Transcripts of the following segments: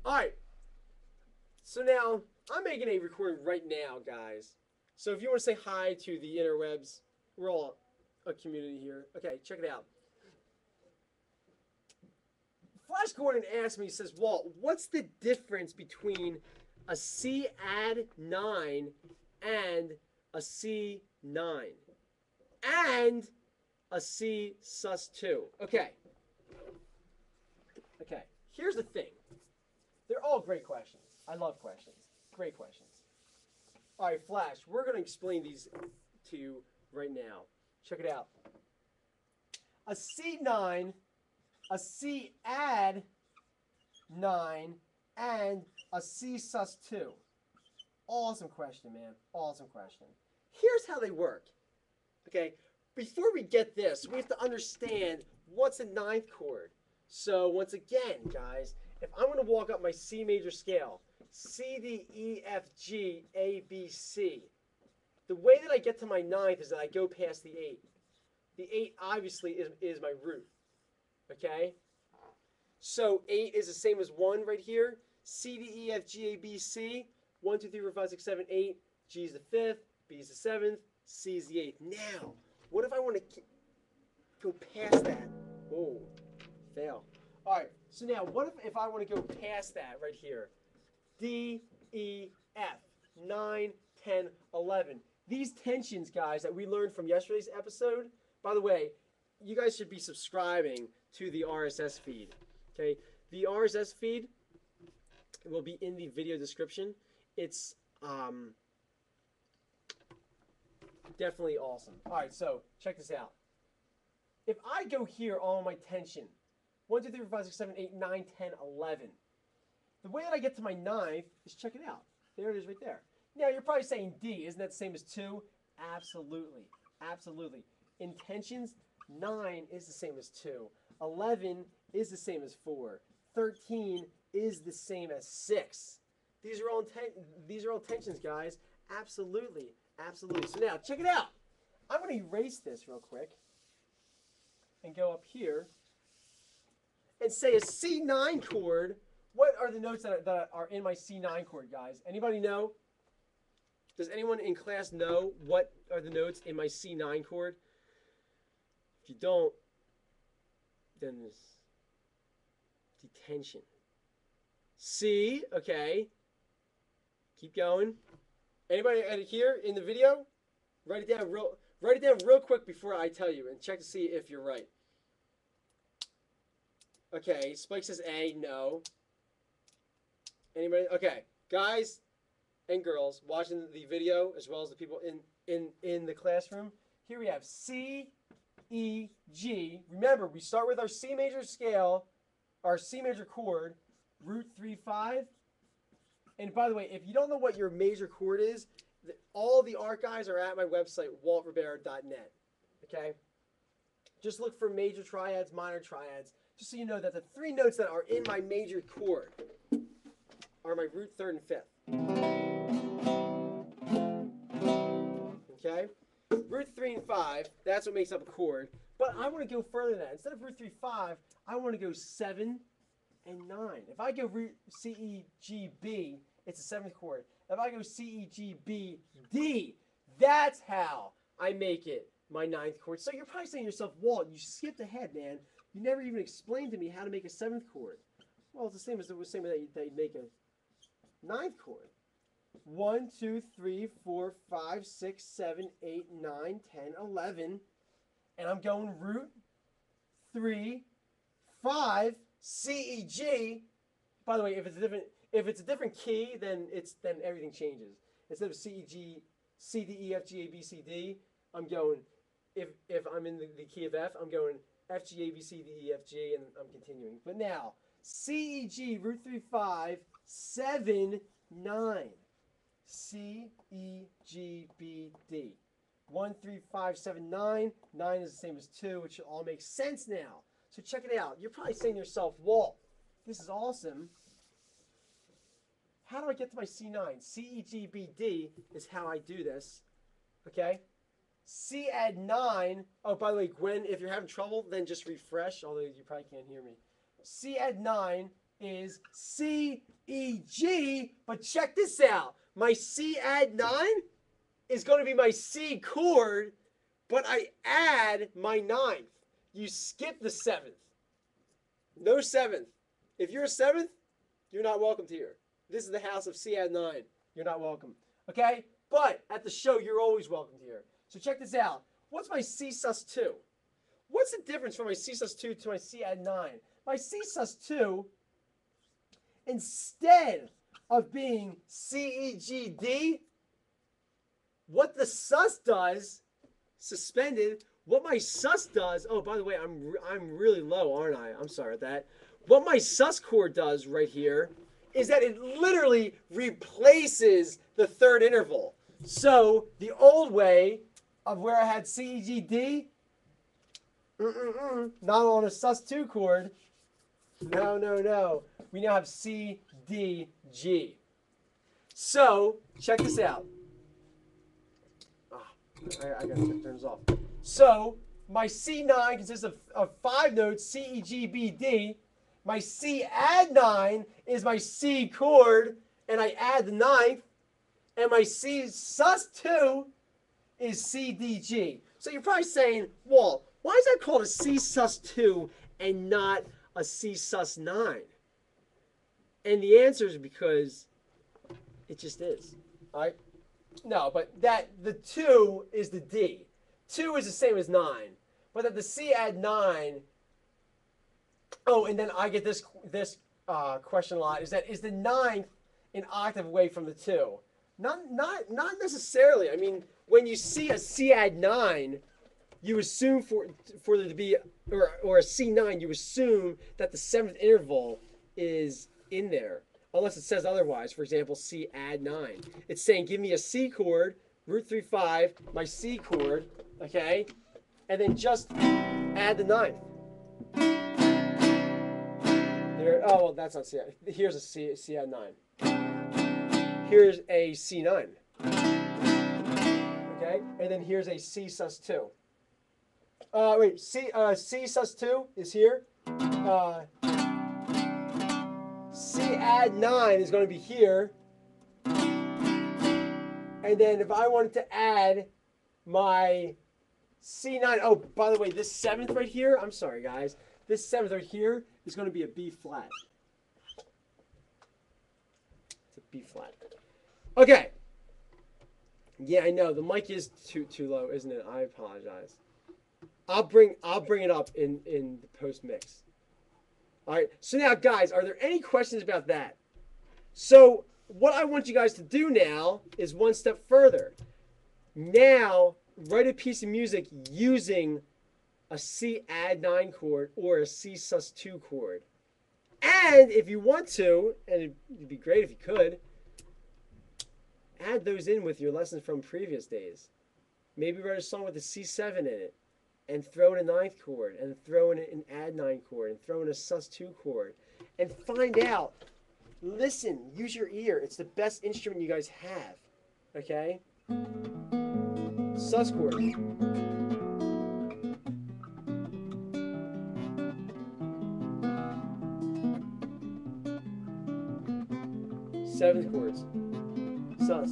All right. So now I'm making a recording right now, guys. So if you want to say hi to the interwebs, we're all a community here. Okay, check it out. Flash Gordon asked me, he says, Walt, what's the difference between a C Add9 and a C9 and a C Sus9? Okay. Okay. Here's the thing. They're all great questions. I love questions. Great questions. All right, Flash, we're going to explain these to you right now. Check it out. A C9, a C Add9, and a C Sus9. Awesome question, man. Awesome question. Here's how they work. Okay, before we get this, we have to understand what's a ninth chord. So once again, guys, if I'm going to walk up my C major scale, C, D, E, F, G, A, B, C, the way that I get to my ninth is that I go past the 8. The 8 obviously is my root. Okay? So 8 is the same as 1 right here. C, D, E, F, G, A, B, C. 1, 2, 3, 4, 5, 6, 7, 8. G is the 5th. B is the 7th. C is the 8th. Now, what if I want to go past that? Whoa. Fail. All right. So now, what if I want to go past that right here? D, E, F. 9, 10, 11. These tensions, guys, that we learned from yesterday's episode. By the way, you guys should be subscribing to the RSS feed. Okay, the RSS feed will be in the video description. It's definitely awesome. All right, so check this out. If I go here on my tension, 1, 2, 3, 4, 5, 6, 7, 8, 9, 10, 11. The way that I get to my ninth is, check it out. There it is right there. Now, you're probably saying D. Isn't that the same as 2? Absolutely. Absolutely. In tensions, 9 is the same as 2. 11 is the same as 4. 13 is the same as 6. These are all tensions, guys. Absolutely. Absolutely. So now, check it out. I'm going to erase this real quick and go up here and say a C9 chord. What are the notes that are in my C9 chord, guys? Anybody know? Does anyone in class know what are the notes in my C9 chord? If you don't, then there's detention. C, okay. Keep going. Anybody here in the video? Write it down real quick before I tell you and check to see if you're right. Okay, Spike says A, no. Anybody? Okay, guys and girls watching the video as well as the people in the classroom. Here we have C, E, G. Remember, we start with our C major scale, our C major chord, root 3, 5. And by the way, if you don't know what your major chord is, all the archives are at my website, waltribeiro.net. Okay? Just look for major triads, minor triads, just so you know that the 3 notes that are in my major chord are my root, 3rd, and 5th. Okay? Root 3 and 5, that's what makes up a chord. But I want to go further than that. Instead of root 3, 5, I want to go 7 and 9. If I go root C, E, G, B, it's a 7th chord. If I go C, E, G, B, D, that's how I make it my 9th chord. So you're probably saying to yourself, Walt, you skipped ahead, man. You never even explained to me how to make a 7th chord. Well, it's the same as the same way that you make a 9th chord. 1, 2, 3, 4, 5, 6, 7, 8, 9, 10, 11. And I'm going root 3, 5, C, E, G. By the way, if it's a different key, then everything changes. Instead of C, E, G, C, D, E, F, G, A, B, C, D, I'm going, if I'm in the key of F, I'm going F, G, A, B, C, D, E, F, G, and I'm continuing. But now, C, E, G, root 3, 5, 7, 9. C, E, G, B, D. 1, 3, 5, 7, 9. 9 is the same as 2, which should all make sense now. So check it out. You're probably saying to yourself, Walt, this is awesome. How do I get to my C9? C, E, G, B, D is how I do this. Okay? C Add9. Oh, by the way, Gwen, if you're having trouble, then just refresh, although you probably can't hear me. C Add9 is C, E, G, but check this out. My C add 9 is going to be my C chord, but I add my 9th. You skip the 7th. No 7th. If you're a 7th, you're not welcomed here. This is the house of C add 9. You're not welcome. Okay? But at the show, you're always welcomed here. So check this out. What's my C sus2? What's the difference from my C sus2 to my C add 9? My C sus2, instead of being C, E, G, D, what the sus does, suspended, what my sus does, oh, by the way, I'm really low, aren't I? I'm sorry about that. What my sus chord does right here is that it literally replaces the third interval. So the old way of where I had C, E, G, D, not on a sus2 chord. No, no, no. We now have C, D, G. So check this out. I gotta turn this off. So my C9 consists of 5 notes, C, E, G, B, D. My C add 9 is my C chord, and I add the 9th. And my C sus2 is C, D, G. So you're probably saying, Walt, why is that called a C sus2 and not a C sus9? And the answer is because it just is. All right? No, but the 2 is the D. 2 is the same as 9. But that the C add 9. Oh, and then I get this question a lot. Is the 9th an octave away from the 2? Not necessarily. I mean, when you see a C add 9, you assume for there to be, or a C9, you assume that the 7th interval is in there, unless it says otherwise. For example, C add 9. It's saying, give me a C chord, root 3, 5, my C chord, okay, and then just add the 9th. There, oh, well, that's not C. Here's a C add 9. Here's a C9. Okay, and then here's a C sus2. Wait, C sus2 is here. C add 9 is going to be here. And then if I wanted to add my C9, oh, by the way, this 7th right here, I'm sorry, guys. This 7th right here is going to be a B flat. It's a B flat. Okay. Yeah, I know the mic is too low, isn't it? I apologize. I'll bring it up in the post mix. All right. So now, guys, are there any questions about that? So what I want you guys to do now is one step further. Now, write a piece of music using a C add 9 chord or a C sus2 chord. And if you want to, and it'd be great if you could, add those in with your lessons from previous days. Maybe write a song with a C7 in it, and throw in a 9th chord, and throw in an add 9 chord, and throw in a sus2 chord, and find out. Listen, use your ear. It's the best instrument you guys have. Okay? Sus chord. 7th chords. Sus.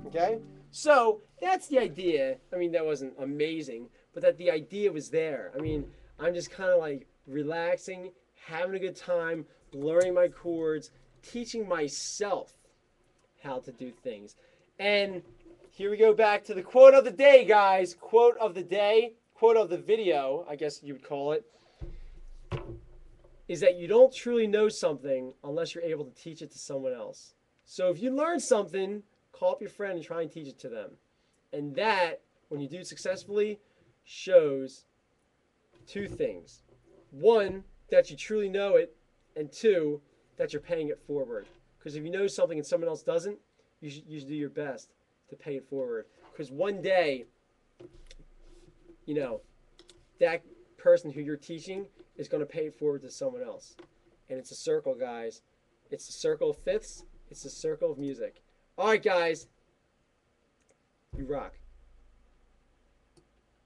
Okay? So that's the idea. I mean, that wasn't amazing, but that the idea was there. I mean, I'm just kind of like relaxing, having a good time, learning my chords, teaching myself how to do things. And here we go back to the quote of the day, guys. Quote of the day, quote of the video, I guess you would call it, is that you don't truly know something unless you're able to teach it to someone else. So if you learn something, call up your friend and try and teach it to them. And that, when you do it successfully, shows 2 things. 1, that you truly know it, and 2, that you're paying it forward. Because if you know something and someone else doesn't, you should do your best to pay it forward. Because one day, you know, that person who you're teaching is going to pay it forward to someone else. And it's a circle, guys. It's a circle of fifths. It's the circle of music. All right, guys. You rock.